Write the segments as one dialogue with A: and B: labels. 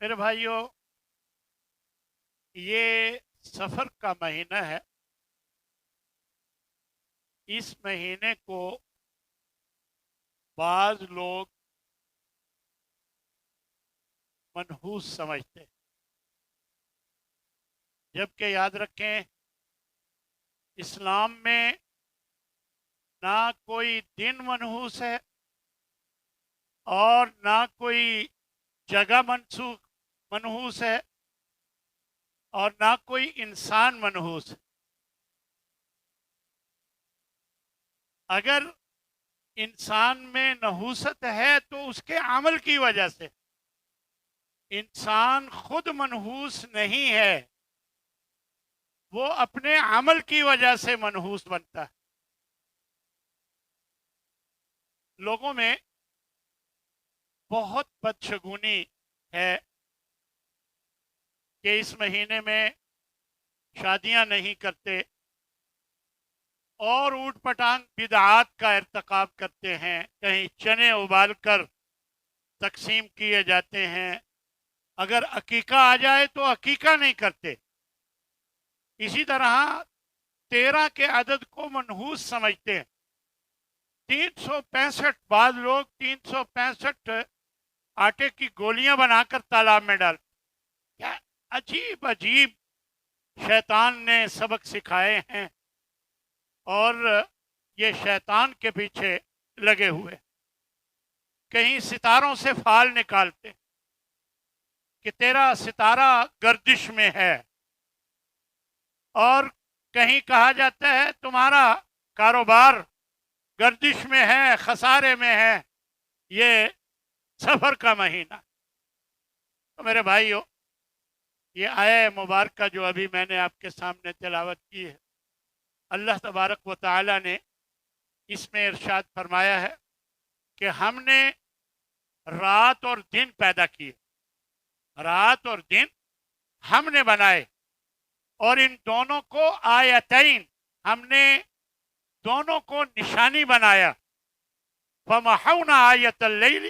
A: میرے بھائیوں، یہ سفر کا مہینہ ہے۔ اس مہینے کو بعض لوگ منحوس سمجھتے ہیں، جبکہ یاد رکھیں اسلام میں نہ کوئی دن منحوس ہے اور نہ کوئی جگہ منحوس ہے اور نہ کوئی انسان منحوس ہے۔ اگر انسان میں نحوست ہے تو اس کے عمل کی وجہ سے، انسان خود منحوس نہیں ہے، وہ اپنے عمل کی وجہ سے منحوس بنتا ہے۔ لوگوں میں بہت بدشگونی ہے کہ اس مہینے میں شادیاں نہیں کرتے اور اوٹ پٹانگ بدعات کا ارتکاب کرتے ہیں، کہیں چنے ابال کر تقسیم کیے جاتے ہیں، اگر عقیقہ آ جائے تو عقیقہ نہیں کرتے۔ اسی طرح 13 کے عدد کو منحوس سمجھتے ہیں۔ 365 بعض لوگ 365 آٹے کی گولیاں بنا کر تالاب میں ڈال، کیا عجیب عجیب شیطان نے سبق سکھائے ہیں اور یہ شیطان کے پیچھے لگے ہوئے۔ کہیں ستاروں سے فال نکالتے کہ تیرا ستارہ گردش میں ہے، اور کہیں کہا جاتا ہے تمہارا کاروبار گردش میں ہے، خسارے میں ہے۔ یہ سفر کا مہینہ۔ تو میرے بھائیو، یہ آیہ مبارکہ جو ابھی میں نے آپ کے سامنے تلاوت کی ہے، اللہ تبارک و تعالی نے اس میں ارشاد فرمایا ہے کہ ہم نے رات اور دن پیدا کیے، رات اور دن ہم نے بنائے، اور ان دونوں کو آیتین، ہم نے دونوں کو نشانی بنایا۔ فمحونا آیت اللیل،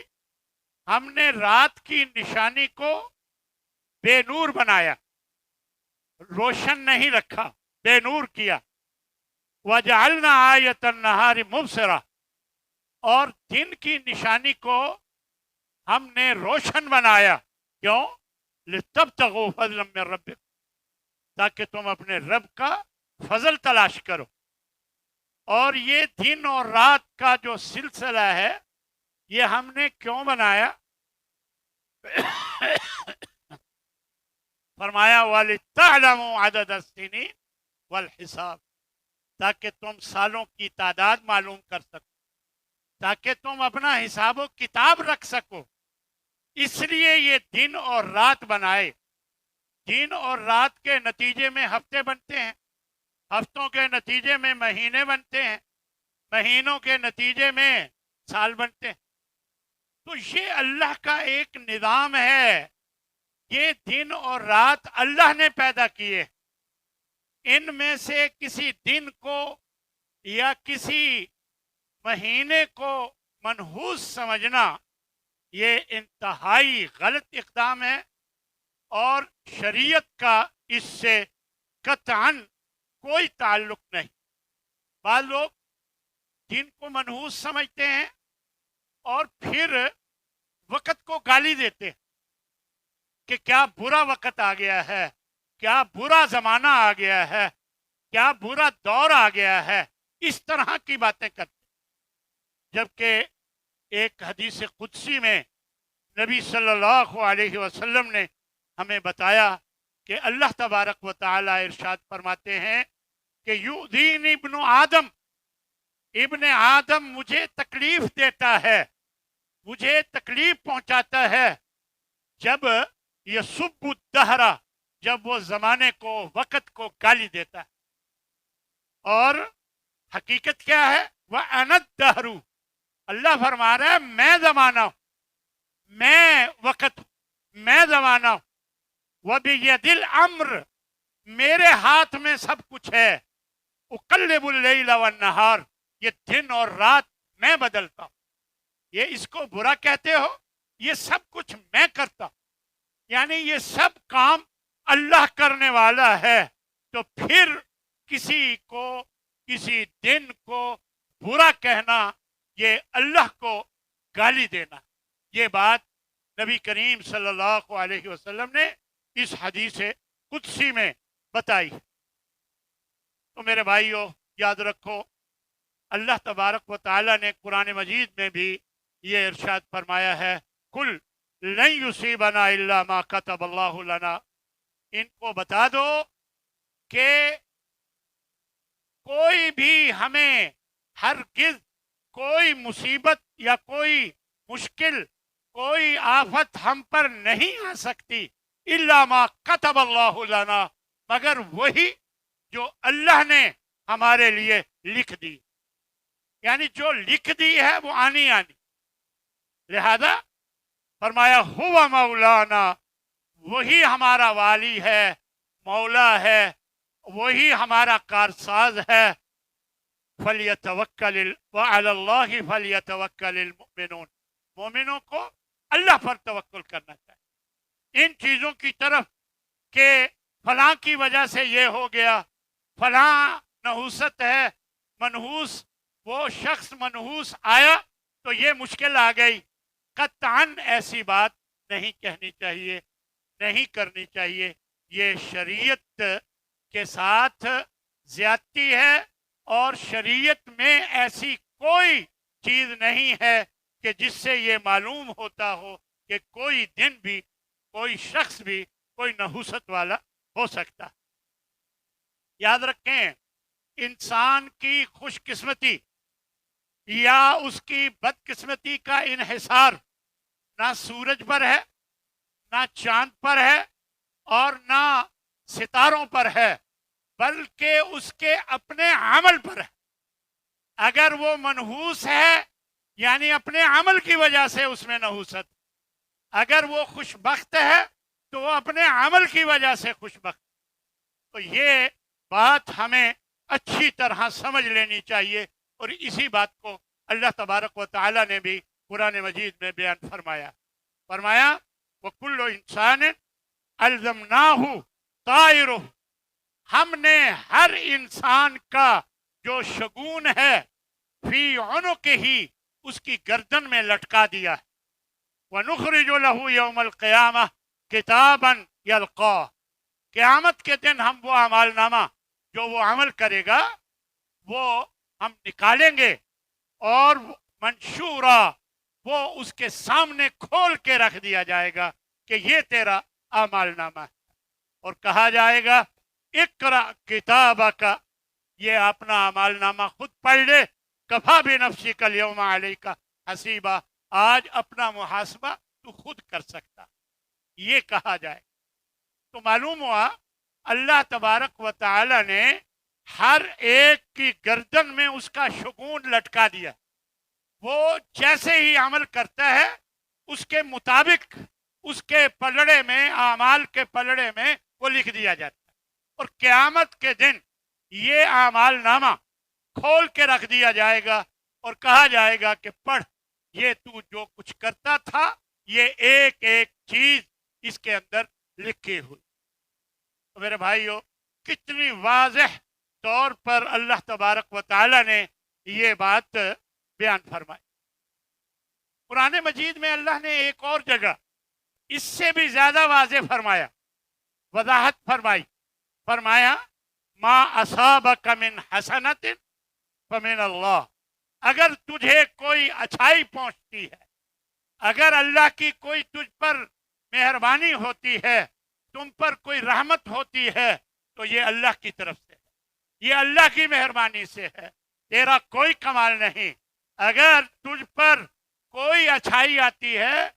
A: ہم نے رات کی نشانی کو بے نور بنایا، روشن نہیں رکھا، بے نور کیا۔ وجعلنا آیت النہار مبصرہ، اور دن کی نشانی کو ہم نے روشن بنایا۔ کیوں؟ لتبتغوا فضلا من ربکم، تاکہ تم اپنے رب کا فضل تلاش کرو۔ اور یہ دن اور رات کا جو سلسلہ ہے، یہ ہم نے کیوں بنایا؟ فرمایا وَلِتَعْلَمُوا عَدَدَ السِّنِينَ وَالْحِسَابَ، تاکہ تم سالوں کی تعداد معلوم کر سکو، تاکہ تم اپنا حساب و کتاب رکھ سکو۔ اس لیے یہ دن اور رات بنائے۔ دن اور رات کے نتیجے میں ہفتے بنتے ہیں، ہفتوں کے نتیجے میں مہینے بنتے ہیں، مہینوں کے نتیجے میں سال بنتے ہیں۔ تو یہ اللہ کا ایک نظام ہے۔ یہ دن اور رات اللہ نے پیدا کیے۔ ان میں سے کسی دن کو یا کسی مہینے کو منحوس سمجھنا یہ انتہائی غلط اقدام ہے، اور شریعت کا اس سے قطعاً کوئی تعلق نہیں۔ بعض لوگ دن کو منحوس سمجھتے ہیں اور پھر وقت کو گالی دیتے ہیں کہ کیا برا وقت آ گیا ہے، کیا برا زمانہ آ گیا ہے، کیا برا دور آ گیا ہے، اس طرح کی باتیں کرتے ہیں۔ جبکہ ایک حدیث قدسی میں نبی صلی اللہ علیہ وسلم نے ہمیں بتایا کہ اللہ تبارک و تعالی ارشاد فرماتے ہیں کہ یؤذینی ابن آدم، ابن آدم مجھے تکلیف دیتا ہے، مجھے تکلیف پہنچاتا ہے جب یسب الدہر، جب وہ زمانے کو، وقت کو گالی دیتا ہے۔ اور حقیقت کیا ہے؟ وَأَنَا الدَّهْرُ، اللہ فرما رہا ہے میں زمانہ ہوں، میں وقت ہوں، میں زمانہ ہوں۔ وَبِيَدِ الْأَمْرِ، میرے ہاتھ میں سب کچھ ہے۔ اُقَلِّبُ اللَّيْلَ وَالنَّهَارِ، یہ دن اور رات میں بدلتا ہوں۔ یہ اس کو برا کہتے ہو؟ یہ سب کچھ میں کرتا ہوں۔ یعنی یہ سب کام اللہ کرنے والا ہے، تو پھر کسی کو کسی دن کو برا کہنا، یہ اللہ کو گالی دینا، یہ بات نبی کریم صلی اللہ علیہ وسلم نے اس حدیث قدسی میں بتائی۔ تو میرے بھائیو یاد رکھو، اللہ تبارک و تعالی نے قرآن مجید میں بھی یہ ارشاد فرمایا ہے، کل لن یصیبنا الا ما کتب اللہ لنا، ان کو بتا دو کہ کوئی بھی ہمیں ہرگز کوئی مصیبت یا کوئی مشکل، کوئی آفت ہم پر نہیں آ سکتی، الا ما کتب اللہ لنا، مگر وہی جو اللہ نے ہمارے لیے لکھ دی، یعنی جو لکھ دی ہے وہ آنی آنی۔ لہذا فرمایا ہوا مولانا، وہی ہمارا والی ہے، مولا ہے، وہی ہمارا کارساز ہے۔ فَلْيَتَوَكَّلِ وَعَلَى اللَّهِ فَلْيَتَوَكَّلِ الْمُؤْمِنُونَ، مومنوں کو اللہ پر توکل کرنا چاہیے۔ ان چیزوں کی طرف کہ فلاں کی وجہ سے یہ ہو گیا، فلاں نحوست ہے، منحوس وہ شخص منحوس آیا تو یہ مشکل آ گئی، قطعاً ایسی بات نہیں کہنی چاہیے، نہیں کرنی چاہیے۔ یہ شریعت کے ساتھ زیادتی ہے، اور شریعت میں ایسی کوئی چیز نہیں ہے کہ جس سے یہ معلوم ہوتا ہو کہ کوئی دن بھی، کوئی شخص بھی کوئی نحوست والا ہو سکتا۔ یاد رکھیں، انسان کی خوش قسمتی یا اس کی بدقسمتی کا انحصار نہ سورج پر ہے، نہ چاند پر ہے، اور نہ ستاروں پر ہے، بلکہ اس کے اپنے عمل پر ہے۔ اگر وہ منحوس ہے یعنی اپنے عمل کی وجہ سے اس میں نحوست، اگر وہ خوش بخت ہے تو وہ اپنے عمل کی وجہ سے خوش بخت۔ تو یہ بات ہمیں اچھی طرح سمجھ لینی چاہیے، اور اسی بات کو اللہ تبارک و تعالی نے بھی قرآن مجید میں بیان فرمایا۔ وَكُلُّ إِنسَانٍ أَلْزَمْنَاهُ طَائِرَهُ، ہم نے ہر انسان کا جو شگون ہے فی عنقہ، اس کی گردن میں لٹکا دیا ہے۔ وَنُخْرِجُ لَهُ يَوْمَ الْقِيَامَةِ كِتَابًا يَلْقَاهُ، قیامت کے دن ہم وہ اعمال نامہ جو وہ عمل کرے گا وہ ہم نکالیں گے، اور منشورا، وہ اس کے سامنے کھول کے رکھ دیا جائے گا کہ یہ تیرا اعمال نامہ ہے، اور کہا جائے گا اقرأ کتابک، یہ اپنا اعمال نامہ خود پڑھ لے، کفا بنفسک اليوم علیک حسیبا، آج اپنا محاسبہ تو خود کر سکتا، یہ کہا جائے۔ تو معلوم ہوا اللہ تبارک و تعالی نے ہر ایک کی گردن میں اس کا شگون لٹکا دیا، وہ جیسے ہی عمل کرتا ہے اس کے مطابق اس کے پلڑے میں، اعمال کے پلڑے میں وہ لکھ دیا جاتا ہے، اور قیامت کے دن یہ اعمال نامہ کھول کے رکھ دیا جائے گا، اور کہا جائے گا کہ پڑھ، یہ تو جو کچھ کرتا تھا یہ ایک ایک چیز اس کے اندر لکھی ہوئی۔ تو میرے بھائیو، کتنی واضح طور پر اللہ تبارک و تعالی نے یہ بات بیان فرمائی۔ قرآن مجید میں اللہ نے ایک اور جگہ اس سے بھی زیادہ واضح فرمایا، وضاحت فرمائی، فرمایا ما اصابک من حسنت فمن اللہ، اگر تجھے کوئی اچھائی پہنچتی ہے، اگر اللہ کی کوئی تجھ پر مہربانی ہوتی ہے، تم پر کوئی رحمت ہوتی ہے، تو یہ اللہ کی طرف سے ہے، یہ اللہ کی مہربانی سے ہے، تیرا کوئی کمال نہیں۔ اگر تجھ پر کوئی اچھائی آتی ہے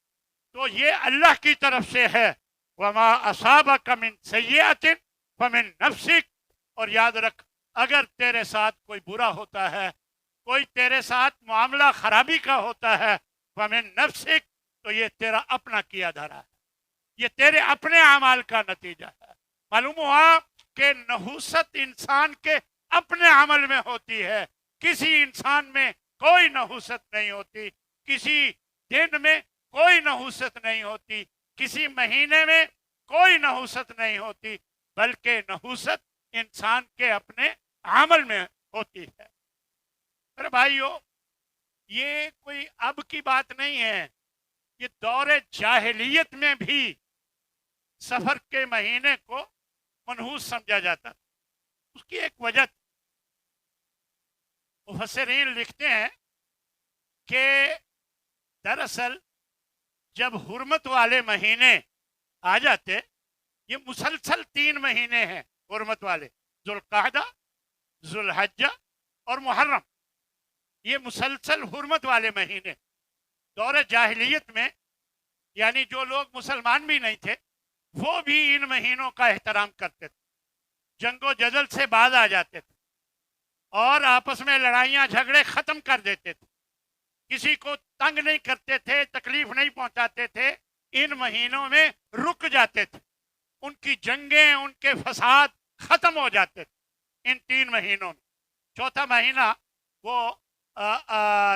A: تو یہ اللہ کی طرف سے ہے۔ وما اصابک من سیئۃ فمن نفسک، اور یاد رکھ اگر تیرے ساتھ کوئی برا ہوتا ہے، کوئی تیرے ساتھ معاملہ خرابی کا ہوتا ہے، فمن نفسک، تو یہ تیرا اپنا کیا دھرا ہے، یہ تیرے اپنے اعمال کا نتیجہ ہے۔ معلوم ہوا کہ نحوست انسان کے اپنے عمل میں ہوتی ہے، کسی انسان میں کوئی نحوست نہیں ہوتی، کسی دن میں کوئی نحوست نہیں ہوتی، کسی مہینے میں کوئی نحوست نہیں ہوتی، بلکہ نحوست انسان کے اپنے عمل میں ہوتی ہے۔ میرے بھائیو، یہ کوئی اب کی بات نہیں ہے، یہ دور جاہلیت میں بھی سفر کے مہینے کو منحوس سمجھا جاتا تھا۔ اس کی ایک وجہ مفسرین لکھتے ہیں کہ دراصل جب حرمت والے مہینے آ جاتے، یہ مسلسل 3 مہینے ہیں حرمت والے، ذوالقعدہ، ذوالحجہ اور محرم، یہ مسلسل حرمت والے مہینے۔ دور جاہلیت میں یعنی جو لوگ مسلمان بھی نہیں تھے وہ بھی ان مہینوں کا احترام کرتے تھے، جنگ و جدل سے باز آ جاتے تھے اور آپس میں لڑائیاں جھگڑے ختم کر دیتے تھے، کسی کو تنگ نہیں کرتے تھے، تکلیف نہیں پہنچاتے تھے، ان مہینوں میں رک جاتے تھے، ان کی جنگیں، ان کے فساد ختم ہو جاتے تھے ان 3 مہینوں میں۔ چوتھا مہینہ وہ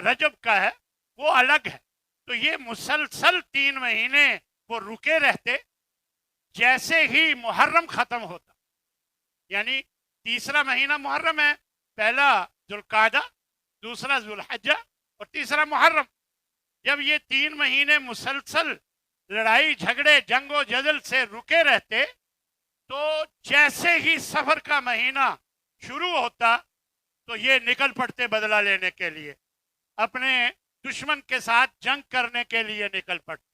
A: رجب کا ہے، وہ الگ ہے۔ تو یہ مسلسل 3 مہینے وہ رکے رہتے، جیسے ہی محرم ختم ہوتا، یعنی تیسرا مہینہ محرم ہے، پہلا ذوالقعدہ، دوسرا ذوالحجہ اور تیسرا محرم۔ جب یہ 3 مہینے مسلسل لڑائی جھگڑے جنگ و جدل سے رکے رہتے، تو جیسے ہی سفر کا مہینہ شروع ہوتا تو یہ نکل پڑتے بدلہ لینے کے لیے، اپنے دشمن کے ساتھ جنگ کرنے کے لیے نکل پڑتے۔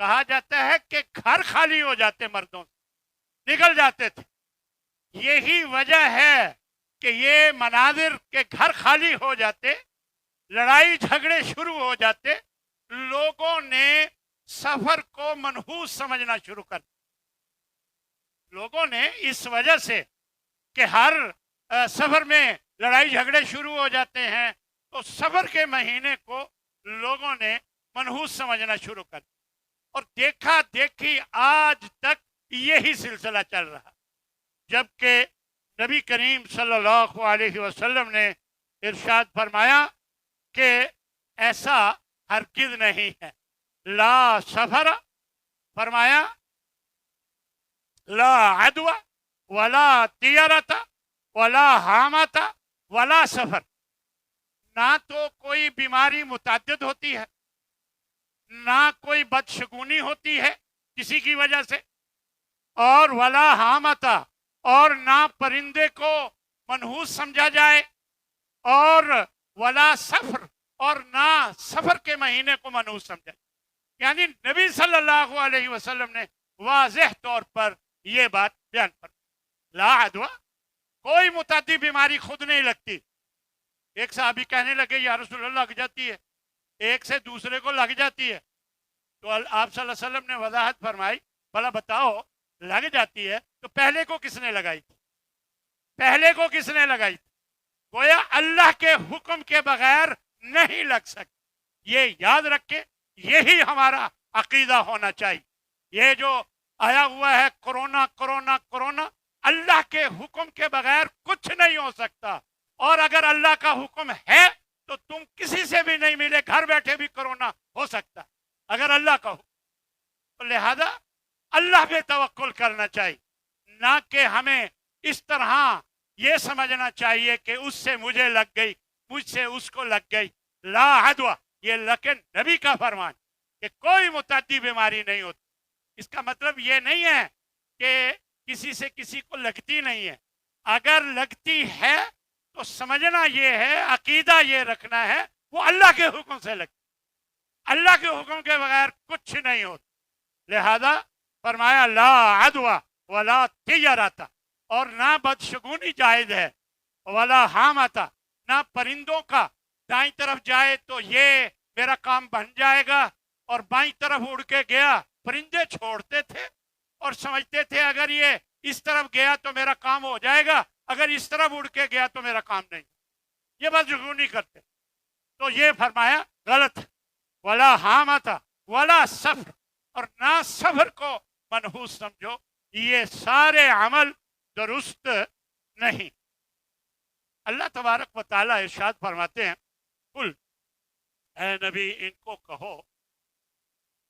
A: کہا جاتا ہے کہ گھر خالی ہو جاتے، مردوں سے نکل جاتے تھے۔ یہی وجہ ہے کہ یہ مناظر کے گھر خالی ہو جاتے، لڑائی جھگڑے شروع ہو جاتے، لوگوں نے سفر کو منحوس سمجھنا شروع کر دیا۔ لوگوں نے اس وجہ سے کہ ہر سفر میں لڑائی جھگڑے شروع ہو جاتے ہیں، تو سفر کے مہینے کو لوگوں نے منحوس سمجھنا شروع کر دیا، اور دیکھا دیکھی آج تک یہی سلسلہ چل رہا، جبکہ نبی کریم صلی اللہ علیہ وسلم نے ارشاد فرمایا کہ ایسا ہرگز نہیں ہے۔ لا سفر، فرمایا لا عدوى ولا طیرۃ ولا حامۃ ولا سفر، نہ تو کوئی بیماری متعدد ہوتی ہے، نہ کوئی بدشگونی ہوتی ہے کسی کی وجہ سے، اور ولا حامۃ، اور نہ پرندے کو منحوس سمجھا جائے، اور ولا سفر، اور نہ سفر کے مہینے کو منحوس سمجھا جائے۔ یعنی نبی صلی اللہ علیہ وسلم نے واضح طور پر یہ بات بیان پر، لا عدوى، کوئی متعدی بیماری خود نہیں لگتی۔ ایک صحابی کہنے لگے یا رسول اللہ لگ جاتی ہے، ایک سے دوسرے کو لگ جاتی ہے، تو آپ صلی اللہ علیہ وسلم نے وضاحت فرمائی، بھلا بتاؤ لگ جاتی ہے تو پہلے کو کس نے لگائی تھی؟ پہلے کو کس نے لگائی تھی؟ گویا اللہ کے حکم کے بغیر نہیں لگ سکتی۔ یہ یاد رکھے، یہی ہمارا عقیدہ ہونا چاہیے۔ یہ جو آیا ہوا ہے کرونا کرونا کرونا، اللہ کے حکم کے بغیر کچھ نہیں ہو سکتا، اور اگر اللہ کا حکم ہے تو تم کسی سے بھی نہیں ملے، گھر بیٹھے بھی کرونا ہو سکتا اگر اللہ کا حکم۔ تو لہذا اللہ پہ توکل کرنا چاہیے، نہ کہ ہمیں اس طرح یہ سمجھنا چاہیے کہ اس سے مجھے لگ گئی، مجھ سے اس کو لگ گئی۔ لا عدوى، یہ لیکن نبی کا فرمان کہ کوئی متعدی بیماری نہیں ہوتی۔ اس کا مطلب یہ نہیں ہے کہ کسی سے کسی کو لگتی نہیں ہے، اگر لگتی ہے تو سمجھنا یہ ہے، عقیدہ یہ رکھنا ہے وہ اللہ کے حکم سے لگتی، اللہ کے حکم کے بغیر کچھ نہیں ہوتا۔ لہذا فرمایا لا عدوى ولا طیرۃ، اور نہ بدشگونی جائز ہے، ولا حامۃ، نہ پرندوں کا دائیں طرف جائے تو یہ میرا کام بن جائے گا اور بائیں طرف اڑ کے گیا۔ پرندے چھوڑتے تھے اور سمجھتے تھے اگر یہ اس طرف گیا تو میرا کام ہو جائے گا، اگر اس طرف اڑ کے گیا تو میرا کام نہیں، یہ بدشگونی کرتے۔ تو یہ فرمایا غلط، ولا حامۃ ولا سفر، اور نہ سفر کو منحوس سمجھو، یہ سارے عمل درست نہیں۔ اللہ تبارک و تعالیٰ ارشاد فرماتے ہیں، قل، اے نبی ان کو کہو،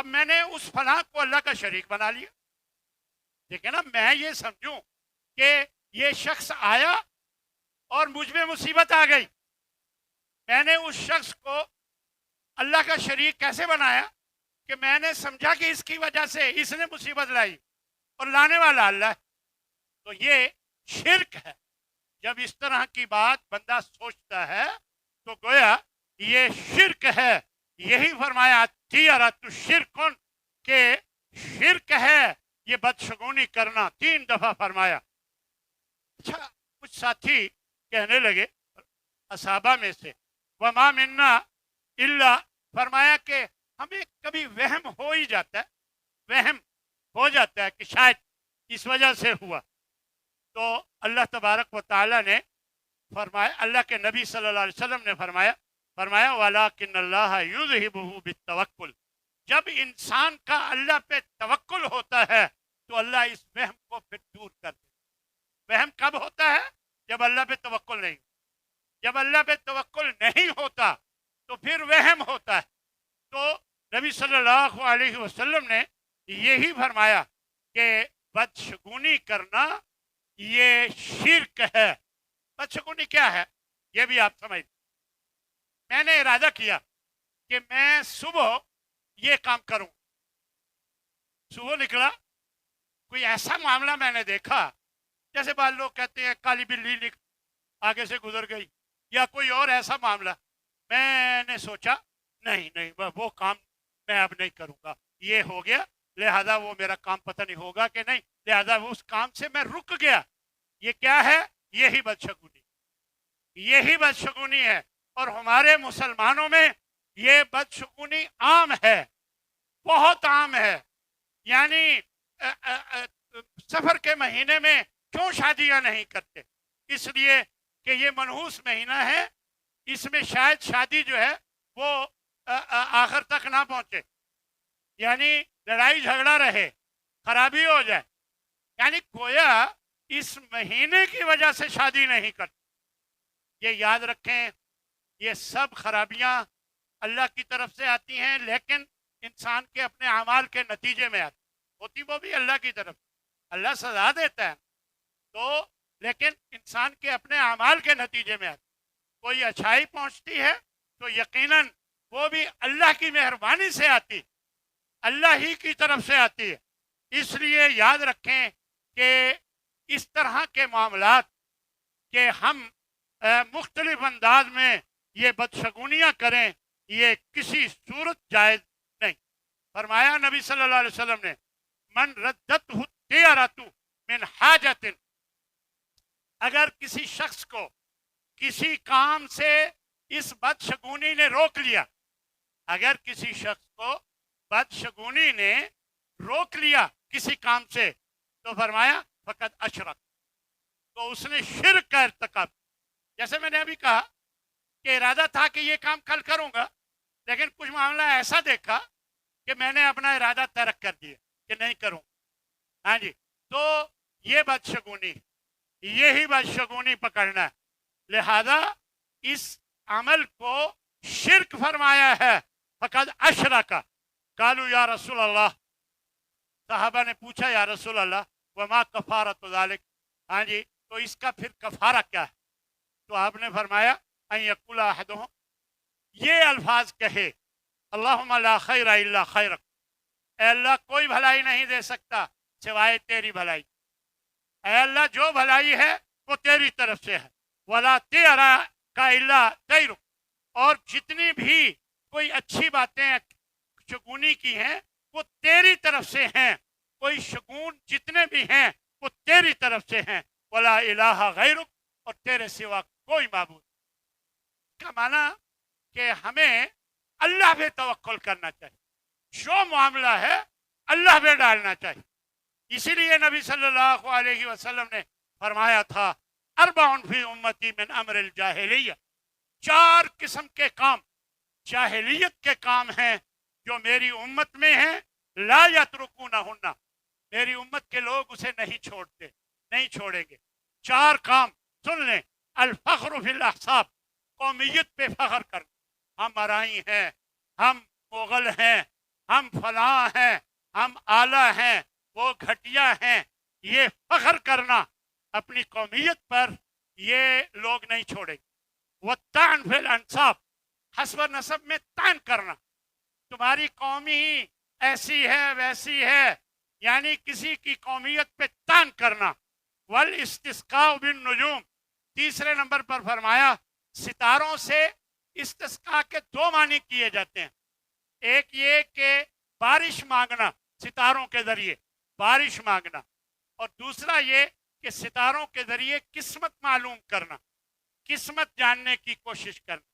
A: اب میں نے اس فلاں کو اللہ کا شریک بنا لیا. دیکھیں نا, میں یہ سمجھوں کہ یہ شخص آیا اور مجھ میں مصیبت آ گئی, میں نے اس شخص کو اللہ کا شریک کیسے بنایا کہ میں نے سمجھا کہ اس کی وجہ سے اس نے مصیبت لائی اور لانے والا اللہ ہے. تو یہ شرک ہے. جب اس طرح کی بات بندہ سوچتا ہے تو گویا یہ شرک ہے. یہی فرمایا تیرت شرکن, کہ شرک ہے یہ بدشگونی کرنا, 3 دفعہ فرمایا. اچھا, کچھ ساتھی کہنے لگے اصحابہ میں سے, وما منا الا, فرمایا کہ ہمیں کبھی وہم ہو ہی جاتا ہے, وہم ہو جاتا ہے کہ شاید اس وجہ سے ہوا. تو اللہ تبارک و تعالیٰ نے فرمایا, اللہ کے نبی صلی اللہ علیہ وسلم نے فرمایا وَلَٰكِنَّ اللَّهَ يُذْهِبُهُ بِالتَّوَكُّلِ, جب انسان کا اللہ پہ توکل ہوتا ہے تو اللہ اس وہم کو پھر دور کر دیتا. وہم کب ہوتا ہے؟ جب اللہ پہ توکل نہیں. جب اللہ پہ توکل نہیں ہوتا تو پھر وہم ہوتا ہے. تو نبی صلی اللہ علیہ وسلم نے یہی فرمایا کہ بدشگونی کرنا یہ شرک ہے. بدشگونی کیا ہے یہ بھی آپ سمجھ. میں نے ارادہ کیا کہ میں صبح یہ کام کروں. صبح نکلا, کوئی ایسا معاملہ میں نے دیکھا, جیسے بعض لوگ کہتے ہیں کالی بلی آگے سے گزر گئی یا کوئی اور ایسا معاملہ. میں نے سوچا نہیں وہ کام میں اب نہیں کروں گا, یہ ہو گیا, لہذا وہ میرا کام پتہ نہیں ہوگا کہ نہیں, لہذا وہ اس کام سے میں رک گیا. یہ کیا ہے؟ یہی بدشگونی, یہی بدشگونی ہے. اور ہمارے مسلمانوں میں یہ بدشگونی عام ہے, بہت عام ہے. یعنی سفر کے مہینے میں کیوں شادیاں نہیں کرتے؟ اس لیے کہ یہ منحوس مہینہ ہے, اس میں شاید شادی جو ہے وہ آخر تک نہ پہنچے, یعنی لڑائی جھگڑا رہے, خرابی ہو جائے. یعنی گویا اس مہینے کی وجہ سے شادی نہیں کرتے. یہ یاد رکھیں, یہ سب خرابیاں اللہ کی طرف سے آتی ہیں, لیکن انسان کے اپنے اعمال کے نتیجے میں آتی ہوتی, وہ بھی اللہ کی طرف. اللہ سزا دیتا ہے تو, لیکن انسان کے اپنے اعمال کے نتیجے میں آتی. کوئی اچھائی پہنچتی ہے تو یقیناً وہ بھی اللہ کی مہربانی سے آتی, اللہ ہی کی طرف سے آتی ہے. اس لیے یاد رکھیں کہ اس طرح کے معاملات کہ ہم مختلف انداز میں یہ بدشگونیاں کریں, یہ کسی صورت جائز نہیں. فرمایا نبی صلی اللہ علیہ وسلم نے, من ردت الطیرۃ من حاجت, اگر کسی شخص کو کسی کام سے اس بدشگونی نے روک لیا, اگر کسی شخص کو بدشگونی نے روک لیا کسی کام سے, تو فرمایا فقط اشرک, تو اس نے شرک کا ارتکاب. جیسے میں نے ابھی کہا کہ ارادہ تھا کہ یہ کام کل کروں گا, لیکن کچھ معاملہ ایسا دیکھا کہ میں نے اپنا ارادہ ترک کر دیا کہ نہیں کروں. ہاں جی, تو یہ بدشگونی, یہی بدشگونی پکڑنا ہے. لہذا اس عمل کو شرک فرمایا ہے, فقط اشرک. قالوا یا رسول اللہ, صحابہ نے پوچھا یا رسول اللہ وما کفارۃ ذالک, ہاں جی, تو اس کا پھر کفارہ کیا ہے؟ تو آپ نے فرمایا ان یقول احدہم, یہ الفاظ کہے, اللہم لا خیر الا خیرک, اے اللہ کوئی بھلائی نہیں دے سکتا سوائے تیری بھلائی, اے اللہ جو بھلائی ہے وہ تیری طرف سے ہے. ولا تیرا کا الا تیرک, اور جتنی بھی کوئی اچھی باتیں شگونی کی ہیں وہ تیری طرف سے ہیں, کوئی شگون جتنے بھی ہیں وہ تیری طرف سے ہیں. ولا الہ غیرک, اور تیرے سوا کوئی معبود. کا معنی کہ ہمیں اللہ پہ توکل کرنا چاہیے, جو معاملہ ہے اللہ پہ ڈالنا چاہیے. اسی لیے نبی صلی اللہ علیہ وسلم نے فرمایا تھا اربعن فی امتی من امر الجاہلیہ, 4 قسم کے کام جاہلیت کے کام ہیں جو میری امت میں ہیں, لا یترکونہن, میری امت کے لوگ اسے نہیں چھوڑتے, نہیں چھوڑیں گے. 4 کام سن لیں. الفخر فی الاحساب, قومیت پہ فخر کرنا, ہم ارائی ہیں, ہم مغل ہیں, ہم فلاں ہیں، ہم اعلیٰ ہیں، وہ گھٹیا ہیں، یہ فخر کرنا اپنی قومیت پر، یہ لوگ نہیں چھوڑیں گے۔ والطعن فی الانصاب، حسب نسب میں طعن کرنا، تمہاری قومی ہی ایسی ہے ویسی ہے، یعنی کسی کی قومیت پہ طعن کرنا۔ والاستسقاء بالنجوم، تیسرے نمبر پر فرمایا ستاروں سے استسقاء کے دو معنی کیے جاتے ہیں، ایک یہ کہ بارش مانگنا، ستاروں کے ذریعے بارش مانگنا، اور دوسرا یہ کہ ستاروں کے ذریعے قسمت معلوم کرنا، قسمت جاننے کی کوشش کرنا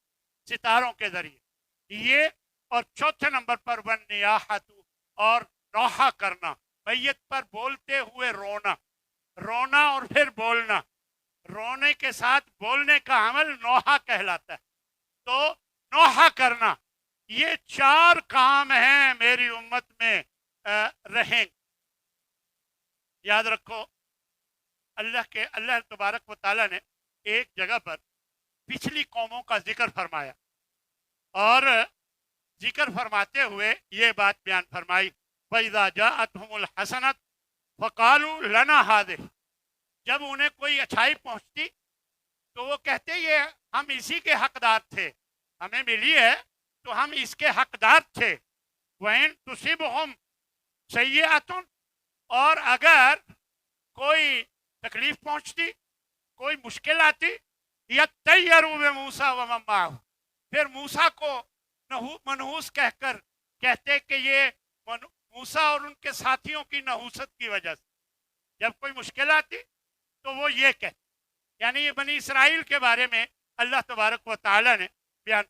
A: ستاروں کے ذریعے یہ۔ اور چوتھے نمبر پر والنیاحۃ، اور نوحہ کرنا، میت پر بولتے ہوئے رونا، رونا اور پھر بولنا، رونے کے ساتھ بولنے کا عمل نوحہ کہلاتا ہے۔ تو نوحہ کرنا، یہ چار کام ہیں میری امت میں رہیں۔ یاد رکھو اللہ تبارک و تعالیٰ نے ایک جگہ پر پچھلی قوموں کا ذکر فرمایا، اور ذکر فرماتے ہوئے یہ بات بیان فرمائی فَإِذَا جَاءَتْهُمُ الْحَسَنَةُ فَقَالُوا لَنَا هَٰذِهِ، جب انہیں کوئی اچھائی پہنچتی تو وہ کہتے یہ ہم اسی کے حقدار تھے، ہمیں ملی ہے تو ہم اس کے حقدار تھے۔ وَإِن تُصِبْهُمْ سَيِّئَةٌ، اور اگر کوئی تکلیف پہنچتی، کوئی مشکل آتی، یَطَّیَّرُوا بِمُوسَىٰ وَمَن مَّعَهُ، پھر موسیٰ کو منحوس کہہ کر کہتے کہ یہ موسیٰ اور ان کے ساتھیوں کی نحوست کی وجہ سے، جب کوئی مشکل آتی تو وہ یہ کہتے، یعنی یہ بنی اسرائیل کے بارے میں اللہ تبارک و تعالیٰ نے بیان۔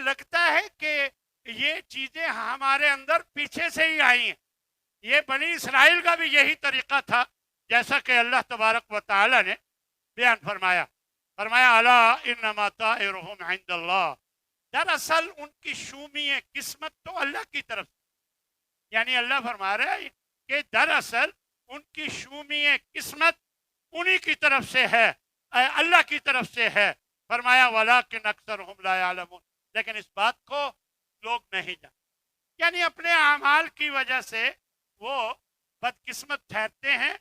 A: لگتا ہے کہ یہ چیزیں ہمارے اندر پیچھے سے ہی آئی ہیں، یہ بنی اسرائیل کا بھی یہی طریقہ تھا، جیسا کہ اللہ تبارک و تعالیٰ نے بیان فرمایا الا انما طائرهم عند اللہ، دراصل ان کی شومی قسمت تو اللہ کی طرف سے، یعنی اللہ فرما رہا ہے کہ دراصل ان کی شومی قسمت انہی کی طرف سے ہے، اللہ کی طرف سے ہے۔ فرمایا وَلَٰكِنْ أَكْثَرُهُمْ لَا يَعْلَمُونَ، لیکن اس بات کو لوگ نہیں جانتے، یعنی اپنے اعمال کی وجہ سے وہ بدقسمت ٹھہرتے ہیں،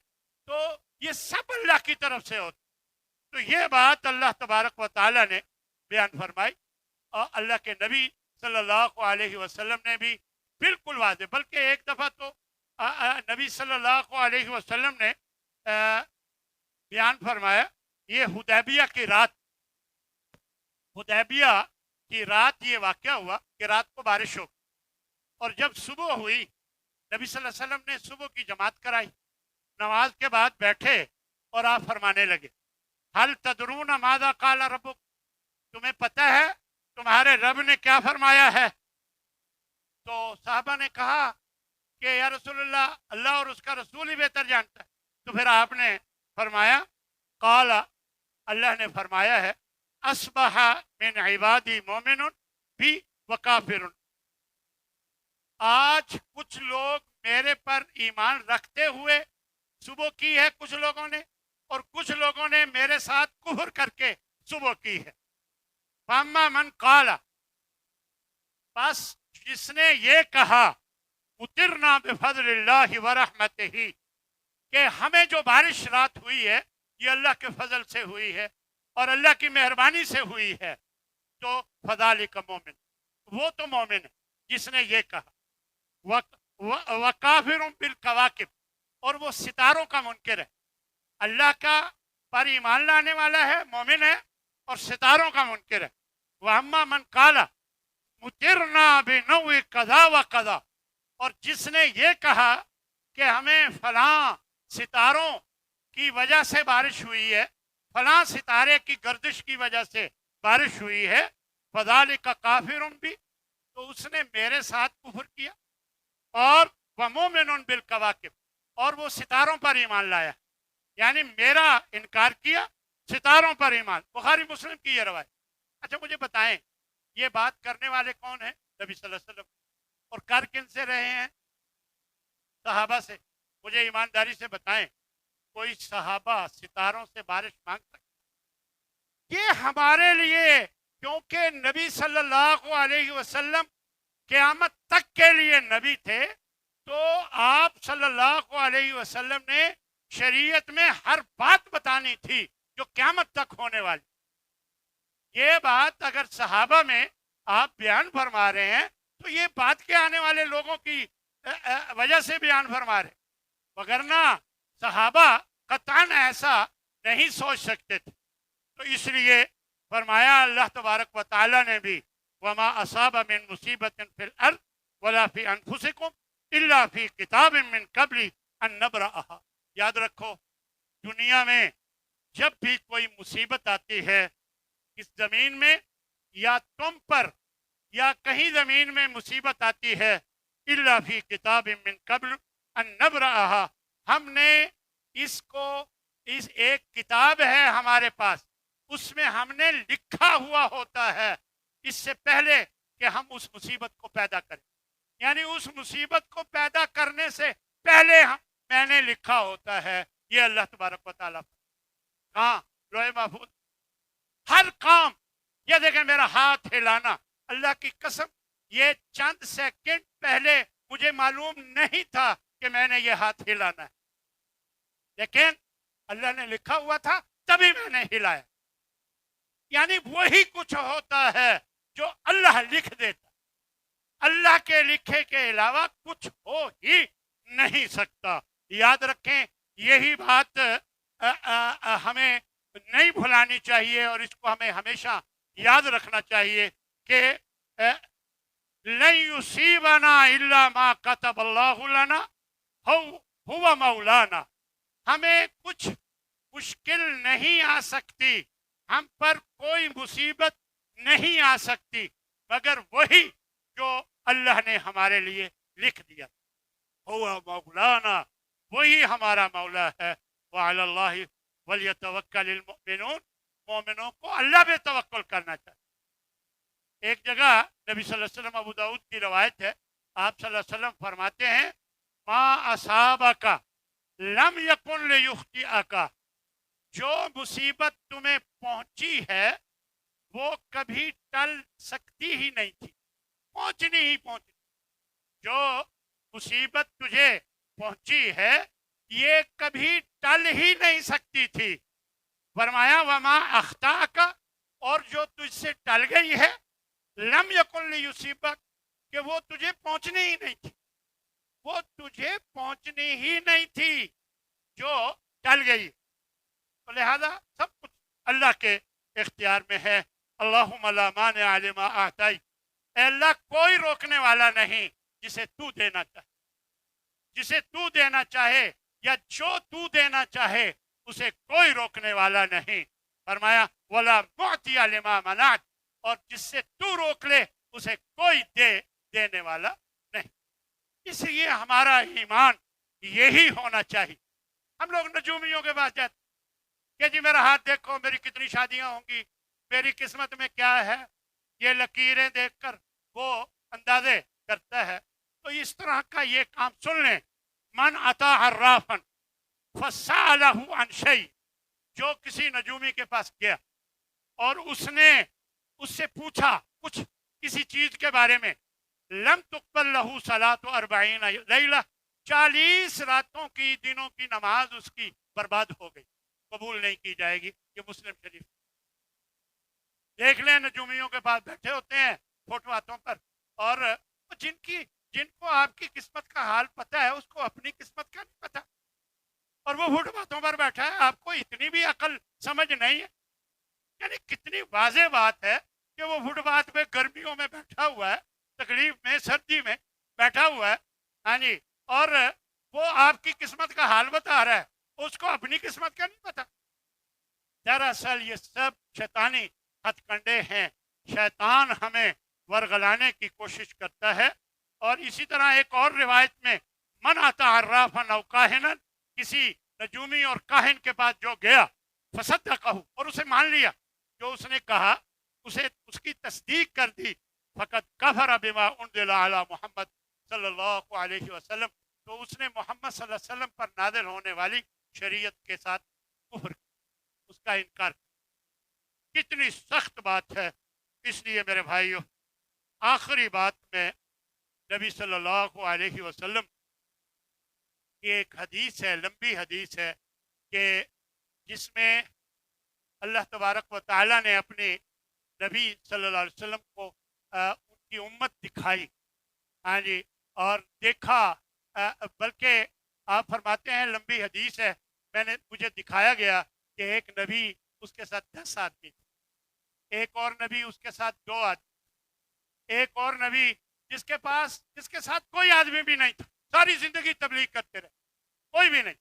A: تو یہ سب اللہ کی طرف سے ہوتا۔ تو یہ بات اللہ تبارک و تعالیٰ نے بیان فرمائی، اور اللہ کے نبی صلی اللہ علیہ وسلم نے بھی بالکل واضح، بلکہ ایک دفعہ تو نبی صلی اللہ علیہ وسلم نے بیان فرمایا، یہ حدیبیہ کی رات یہ واقعہ ہوا کہ رات کو بارش ہو، اور جب صبح ہوئی نبی صلی اللہ علیہ وسلم نے صبح کی جماعت کرائی، نماز کے بعد بیٹھے اور آپ فرمانے لگے حل تدرون ماذا قال ربک، تمہیں پتہ ہے تمہارے رب نے کیا فرمایا ہے؟ تو صحابہ نے کہا کہ یا رسول اللہ، اللہ اور اس کا رسول ہی بہتر جانتا ہے۔ تو پھر آپ نے فرمایا قال، اللہ نے فرمایا ہے اصبح من عبادی مومن بی وکافر، آج کچھ لوگ میرے پر ایمان رکھتے ہوئے صبح کی ہے کچھ لوگوں نے، اور کچھ لوگوں نے میرے ساتھ کفر کر کے صبح کی ہے۔ فاما من قال، بس جس نے یہ کہا مطرنا بفضل اللہ ورحمتہ، کہ ہمیں جو بارش رات ہوئی ہے یہ اللہ کے فضل سے ہوئی ہے اور اللہ کی مہربانی سے ہوئی ہے، تو فذالک مومن، وہ تو مومن ہے جس نے یہ کہا۔ وکافر بالکواکب، اور وہ ستاروں کا منکر ہے، اللہ کا پر ایمان لانے والا ہے، مومن ہے، اور ستاروں کا منکر ہے۔ وَأَمَّا مَنْ قَالَ مُطِرْنَا بِنَوْءِ قَضَا وَقَضَا، اور جس نے یہ کہا کہ ہمیں فلاں ستاروں کی وجہ سے بارش ہوئی ہے، فلاں ستارے کی گردش کی وجہ سے بارش ہوئی ہے، فَذَلِكَ كَافِرٌ بِي، تو اس نے میرے ساتھ کفر کیا۔ اور وَمُؤْمِنٌ بِالْكَوَاكِبِ، اور وہ ستاروں پر ایمان لایا، یعنی میرا انکار کیا، ستاروں پر ایمان۔ بخاری مسلم کی یہ روایت۔ اچھا مجھے بتائیں یہ بات کرنے والے کون ہیں؟ نبی صلی اللہ علیہ وسلم، اور کر کن سے رہے ہیں؟ صحابہ سے۔ مجھے ایمانداری سے بتائیں کوئی صحابہ ستاروں سے بارش مانگ سکتا؟ یہ ہمارے لیے، کیونکہ نبی صلی اللہ علیہ وسلم قیامت تک کے لیے نبی تھے، تو آپ صلی اللہ علیہ وسلم نے شریعت میں ہر بات بتانی تھی جو قیامت تک ہونے والی۔ یہ بات اگر صحابہ میں آپ بیان فرما رہے ہیں تو یہ بات کے آنے والے لوگوں کی وجہ سے بیان فرما رہے، وگرنہ صحابہ قطعاً ایسا نہیں سوچ سکتے تھے۔ تو اس لیے فرمایا اللہ تبارک و تعالی نے بھی وما اصاب من مصیبت فی الارض ولا فی انفسکم الا فی کتاب من قبل ان نبرأها۔ یاد رکھو، دنیا میں جب بھی کوئی مصیبت آتی ہے اس زمین میں، یا تم پر یا کہیں زمین میں مصیبت آتی ہے، الا فی کتاب من قبل ان نبرأها، ہم نے اس کو، اس ایک کتاب ہے ہمارے پاس، اس میں ہم نے لکھا ہوا ہوتا ہے اس سے پہلے کہ ہم اس مصیبت کو پیدا کریں، یعنی اس مصیبت کو پیدا کرنے سے پہلے میں نے لکھا ہوتا ہے۔ یہ اللہ تبارک و تعالیٰ کہاں؟ لوح محفوظ، ہر کام۔ یہ دیکھیں میرا ہاتھ ہلانا، اللہ کی قسم یہ چند سیکنڈ پہلے مجھے معلوم نہیں تھا کہ میں نے یہ ہاتھ ہلانا ہے، لیکن اللہ نے لکھا ہوا تھا تبھی میں نے ہلایا۔ یعنی وہی کچھ ہوتا ہے جو اللہ لکھ دیتا، اللہ کے لکھے کے علاوہ کچھ ہو ہی نہیں سکتا۔ یاد رکھیں، یہی بات ہمیں نہیں بھلانی چاہیے اور اس کو ہمیں ہمیشہ یاد رکھنا چاہیے کہ لن یصیبنا الا ما کتب اللہ لنا هو مولانا، ہمیں کچھ مشکل نہیں آ سکتی، ہم پر کوئی مصیبت نہیں آ سکتی مگر وہی جو اللہ نے ہمارے لیے لکھ دیا۔ هو مولانا، وہی ہمارا مولا ہے۔ وعلی اللہ ولیتوکل المؤمنون، مومنوں کو اللہ پہ توکل کرنا چاہیے۔ ایک جگہ نبی صلی اللہ علیہ وسلم، ابو داؤد کی روایت ہے، آپ صلی اللہ علیہ وسلم فرماتے ہیں ما اصابک لم یکن لیخطئک، جو مصیبت تمہیں پہنچی ہے وہ کبھی ٹل سکتی ہی نہیں تھی، پہنچنی ہی پہنچنی۔ جو مصیبت تجھے پہنچی ہے یہ کبھی ٹل ہی نہیں سکتی تھی۔ فرمایا وما اخطاک، اور جو تجھ سے ٹل گئی ہے لم یکن لیصیبک، کہ وہ تجھے پہنچنی ہی نہیں تھی، وہ تجھے پہنچنی ہی نہیں تھی جو ٹل گئی۔ تو لہذا سب کچھ اللہ کے اختیار میں ہے۔ اللہم لا مانع لما اعطیت، اے اللہ کوئی روکنے والا نہیں جسے تو دینا چاہے، جسے تو دینا چاہے یا جو تو دینا چاہے اسے کوئی روکنے والا نہیں۔ فرمایا ولا معطی لما منعت، اور جس سے تو روک لے اسے کوئی دینے والا نہیں۔ اس لیے ہمارا ایمان یہی ہونا چاہیے۔ ہم لوگ نجومیوں کے پاس جاتے کہ جی میرا ہاتھ دیکھو، میری کتنی شادیاں ہوں گی، میری قسمت میں کیا ہے، یہ لکیریں دیکھ کر وہ اندازے کرتا ہے۔ تو اس طرح کا یہ کام سن لیں، من اتی عرافا فسألہ عن شیء، جو کسی نجومی کے پاس گیا اور اس نے اس سے پوچھا کچھ کسی چیز کے بارے میں، لم تقبل لہ صلاۃ 40 لیلہ، 40 راتوں کی دنوں کی نماز اس کی برباد ہو گئی، قبول نہیں کی جائے گی۔ یہ مسلم شریف دیکھ لیں، نجومیوں کے پاس بیٹھے ہوتے ہیں فوٹواتوں پر، اور جن کو آپ کی قسمت کا حال پتہ ہے اس کو اپنی قسمت کا نہیں پتہ، اور وہ فوٹواتوں پر بیٹھا ہے۔ آپ کو اتنی بھی عقل سمجھ نہیں ہے؟ یعنی کتنی واضح بات ہے کہ وہ فٹ پاتھ پہ گرمیوں میں بیٹھا ہوا ہے، تکلیف میں، سردی میں بیٹھا ہوا ہے، ہاں جی، اور وہ آپ کی قسمت کا حال بتا رہا ہے، اس کو اپنی قسمت کا نہیں پتا۔ دراصل یہ سب شیطانی ہتھ کنڈے ہیں، شیطان ہمیں ورغلانے کی کوشش کرتا ہے۔ اور اسی طرح ایک اور روایت میں من اتی عرافا او کاہنا، کسی نجومی اور کاہن کے پاس جو گیا، فصدقہ، اور اسے مان لیا، جو اس نے کہا اسے اس کی تصدیق کر دی، فقط کفر بما انزل علی محمد صلی اللہ علیہ وسلم، تو اس نے محمد صلی اللہ علیہ وسلم پر نازل ہونے والی شریعت کے ساتھ کفر، اس کا انکار۔ کتنی سخت بات ہے۔ اس لیے میرے بھائیو، آخری بات میں نبی صلی اللہ علیہ وسلم کی ایک حدیث ہے، لمبی حدیث ہے، کہ جس میں اللہ تبارک و تعالیٰ نے اپنے نبی صلی اللہ علیہ وسلم کو ان کی امت دکھائی، ہاں جی، اور دیکھا، بلکہ آپ فرماتے ہیں لمبی حدیث ہے، مجھے دکھایا گیا کہ ایک نبی اس کے ساتھ 10 آدمی تھے، ایک اور نبی اس کے ساتھ 2 آدمی، ایک اور نبی جس کے ساتھ کوئی آدمی بھی نہیں تھا، ساری زندگی تبلیغ کرتے رہے، کوئی بھی نہیں،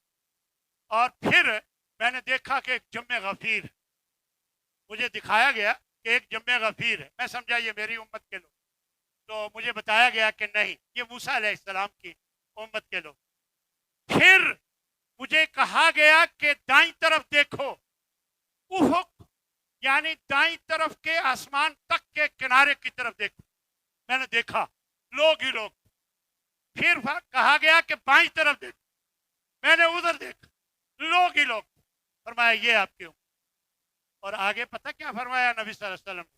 A: اور پھر میں نے دیکھا کہ ایک جم غفیر، مجھے دکھایا گیا کہ ایک جم غفیر ہے، میں سمجھا یہ میری امت کے لوگ، تو مجھے بتایا گیا کہ نہیں، یہ موسیٰ علیہ السلام کی امت کے لوگ۔ پھر مجھے کہا گیا کہ دائیں طرف دیکھو، افق یعنی دائیں طرف کے آسمان تک کے کنارے کی طرف دیکھو، میں نے دیکھا لوگ ہی لوگ، پھر کہا گیا کہ بائیں طرف دیکھو، میں نے ادھر دیکھا لوگ ہی لوگ، فرمایا یہ آپ کی امت، اور آگے پتہ کیا فرمایا نبی صلی اللہ علیہ وسلم،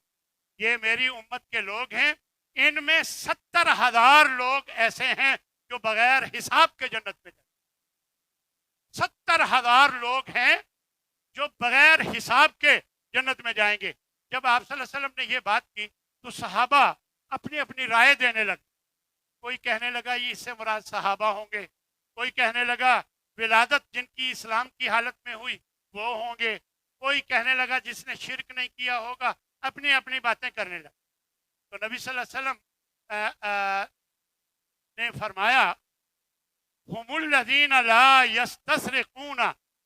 A: یہ میری امت کے لوگ ہیں، ان میں 70,000 لوگ ایسے ہیں جو بغیر حساب کے جنت میں جائیں، 70,000 لوگ ہیں جو بغیر حساب کے جنت میں جائیں گے۔ جب آپ صلی اللہ علیہ وسلم نے یہ بات کی تو صحابہ اپنی اپنی رائے دینے لگے، کوئی کہنے لگا یہ اس سے مراد صحابہ ہوں گے، کوئی کہنے لگا ولادت جن کی اسلام کی حالت میں ہوئی وہ ہوں گے، کوئی کہنے لگا جس نے شرک نہیں کیا ہوگا، اپنی اپنی باتیں کرنے لگا۔ تو نبی صلی اللہ علیہ وسلم نے فرمایا هم الذین لا یستسرقون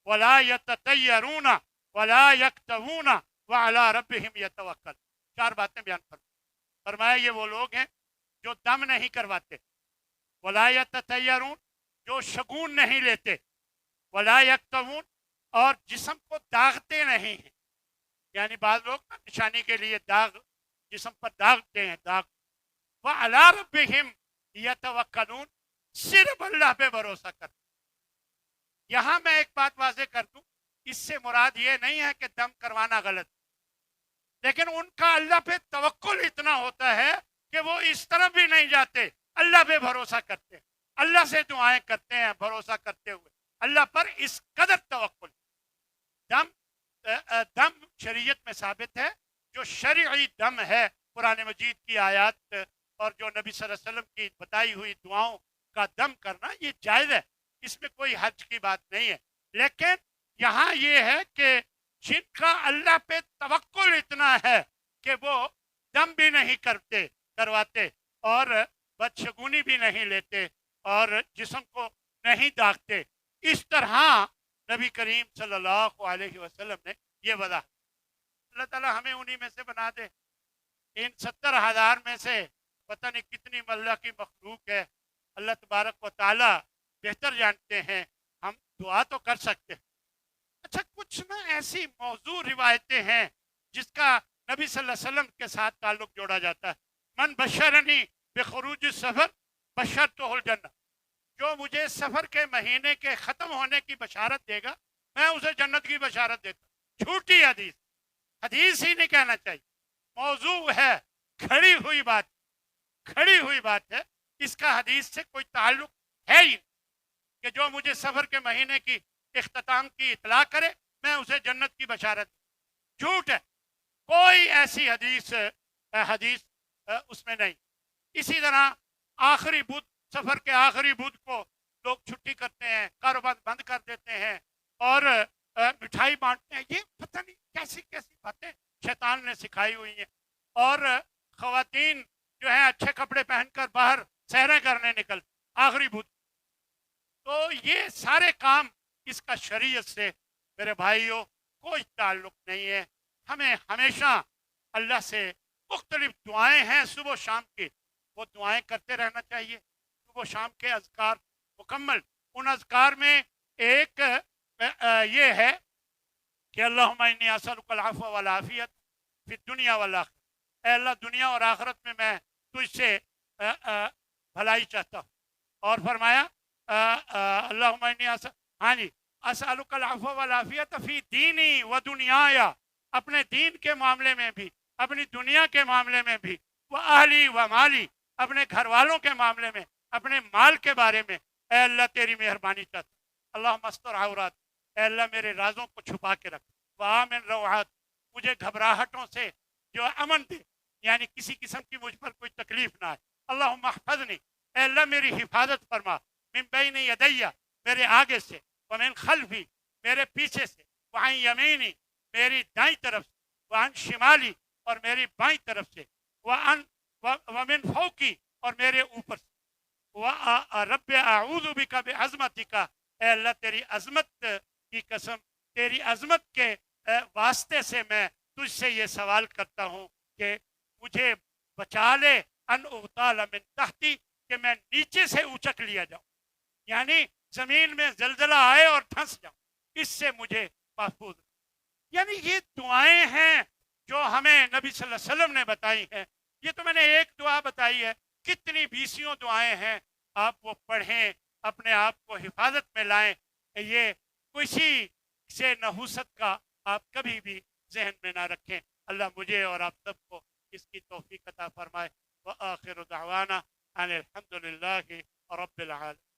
A: ولا یتطیرون ولا یکتوون وعلی ربهم یتوکل، 4 باتیں بیان فرمایا یہ وہ لوگ ہیں جو دم نہیں کرواتے، ولا یتطیرون جو شگون نہیں لیتے، ولا یکتوون اور جسم کو داغتے نہیں ہیں، یعنی بعض لوگ نشانی کے لیے داغ جسم پر داغتے ہیں، داغ، وعلی ربهم یتوکلون صرف اللہ پہ بھروسہ کر۔ یہاں میں ایک بات واضح کر دوں، اس سے مراد یہ نہیں ہے کہ دم کروانا غلط، لیکن ان کا اللہ پہ توکل اتنا ہوتا ہے کہ وہ اس طرف بھی نہیں جاتے، اللہ پہ بھروسہ کرتے ہیں، اللہ سے دعائیں کرتے ہیں بھروسہ کرتے ہوئے، اللہ پر اس قدر توکل۔ دم شریعت میں ثابت ہے، جو شرعی دم ہے قرآن مجید کی آیات اور جو نبی صلی اللہ علیہ وسلم کی بتائی ہوئی دعاؤں کا دم کرنا یہ جائز ہے، اس میں کوئی حرج کی بات نہیں ہے، لیکن یہاں یہ ہے کہ جن کا اللہ پہ توکل اتنا ہے کہ وہ دم بھی نہیں کرواتے اور بدشگونی بھی نہیں لیتے اور جسم کو نہیں داغتے، اس طرح نبی کریم صلی اللہ علیہ وسلم نے یہ وضاحت۔ اللہ تعالیٰ ہمیں انہی میں سے بنا دے، ان 70,000 میں سے پتہ نہیں کتنی اللہ کی مخلوق ہے، اللہ تبارک و تعالیٰ بہتر جانتے ہیں، ہم دعا تو کر سکتے ہیں۔ اچھا، کچھ نہ ایسی موضوع روایتیں ہیں جس کا نبی صلی اللہ علیہ وسلم کے ساتھ تعلق جوڑا جاتا ہے، من بشرنی بخروج السفر بشرتہ الجنہ، جو مجھے سفر کے مہینے کے ختم ہونے کی بشارت دے گا میں اسے جنت کی بشارت دیتا ہوں۔ جھوٹی حدیث ہی نہیں کہنا چاہیے، موضوع ہے، کھڑی ہوئی بات ہے، اس کا حدیث سے کوئی تعلق ہے ہی نہیں کہ جو مجھے سفر کے مہینے کی اختتام کی اطلاع کرے میں اسے جنت کی بشارت، جھوٹ ہے، کوئی ایسی حدیث اس میں نہیں۔ اسی طرح آخری بدھ، سفر کے آخری بدھ کو لوگ چھٹی کرتے ہیں، کاروبار بند کر دیتے ہیں اور مٹھائی بانٹتے ہیں، یہ پتہ نہیں کیسی باتیں شیطان نے سکھائی ہوئی ہیں، اور خواتین جو ہیں اچھے کپڑے پہن کر باہر سیریں کرنے نکلتے آخری بدھ۔ تو یہ سارے کام اس کا شریعت سے میرے بھائیوں کوئی تعلق نہیں ہے۔ ہمیں ہمیشہ اللہ سے مختلف دعائیں ہیں صبح و شام کی، وہ دعائیں کرتے رہنا چاہیے، صبح و شام کے اذکار مکمل۔ ان اذکار میں ایک یہ ہے کہ اللہم انی اسألک العفو والعافیت فی الدنیا والآخرہ، اے اللہ دنیا اور آخرت میں میں تجھ سے بھلائی چاہتا ہوں، اور فرمایا اللہم انی اسألک العفو والعافیت فی دینی و دنیایا، اپنے دین کے معاملے میں بھی، اپنی دنیا کے معاملے میں بھی، و اہلی و مالی، اپنے گھر والوں کے معاملے میں، اپنے مال کے بارے میں، اے اللہ تیری مہربانی چاہتا ہوں۔ اللہم استر عورات، اے اللہ میرے رازوں کو چھپا کے رکھ۔ وآمن روعات، مجھے گھبراہٹوں سے جو امن دے، یعنی کسی قسم کی مجھ پر کوئی تکلیف نہ آئے۔ اللہم احفظنی، اے اللہ میری حفاظت فرما، من بین یدیہ، میرے آگے سے، ومن خلفی، میرے پیچھے سے، وعن یمینی، میری دائیں طرف سے، وعن شمالی، اور میری بائیں طرف سے، ومن فوقی، اور میرے اوپر سے۔ رب اعوذ بک بعظمتک، اے اللہ تیری عظمت کی قسم، تیری عظمت کے واسطے سے میں تجھ سے یہ سوال کرتا ہوں کہ مجھے بچا لے، ان اغتال من تحتی، کہ میں نیچے سے اچک لیا جاؤں، یعنی زمین میں زلزلہ آئے اور دھنس جاؤں، اس سے مجھے محفوظ۔ یعنی یہ دعائیں ہیں جو ہمیں نبی صلی اللہ علیہ وسلم نے بتائی ہیں۔ یہ تو میں نے ایک دعا بتائی ہے، کتنی بیسیوں دعائیں ہیں، آپ وہ پڑھیں، اپنے آپ کو حفاظت میں لائیں۔ یہ کسی سے نحوست کا آپ کبھی بھی ذہن میں نہ رکھیں۔ اللہ مجھے اور آپ سب کو اس کی توفیق عطا فرمائے۔ وآخر دعوانا ان الحمد للہ رب العالمین۔